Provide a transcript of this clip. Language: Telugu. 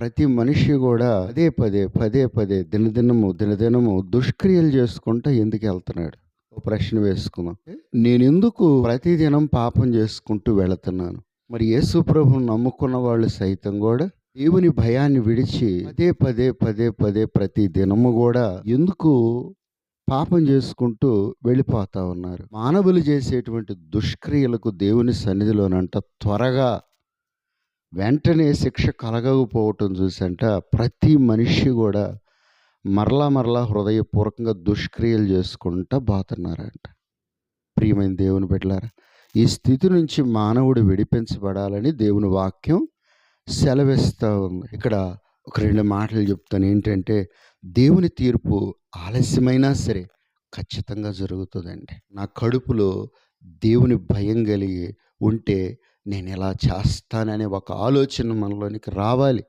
ప్రతి మనిషి గూడా పదే పదే, పదే పదే దినదినము దుష్క్రియలు చేసుకుంటా ఎందుకెళ్తున్నాడు? ఓ ప్రశ్న వేసుకుందాం. నేనెందుకు ప్రతిదినం పాపం చేసుకుంటూ వెళుతున్నాను? మరి యేసు ప్రభువుని నమ్ముకున్న వాళ్ళు సైతం గూడా దేవుని భయాన్ని విడిచి పదే పదే, పదే పదే ప్రతి దినము గూడా ఎందుకు పాపం చేసుకుంటూ వెళ్ళిపోతా ఉన్నారు? మానవులు చేసేటువంటి దుష్క్రియలకు దేవుని సన్నిధిలోనంట త్వరగా వెంటనే శిక్ష కలగకపోవటం చూసంట ప్రతి మనిషి కూడా మరలా హృదయపూర్వకంగా దుష్క్రియలు చేసుకుంటా పోతున్నారంట. ప్రియమైన దేవుని బిడ్డలారా, ఈ స్థితి నుంచి మానవుడు విడిపించబడాలని దేవుని వాక్యం సెలవిస్తూ ఉంది. ఇక్కడ ఒక 2 మాటలు చెప్తాను. ఏంటంటే, దేవుని తీర్పు ఆలస్యమైనా సరే ఖచ్చితంగా జరుగుతుందండి. నా కడుపులో దేవుని భయం కలిగి ఉంటే నేను ఇలా చేస్తాననే ఒక ఆలోచన మనలోనికి రావాలి.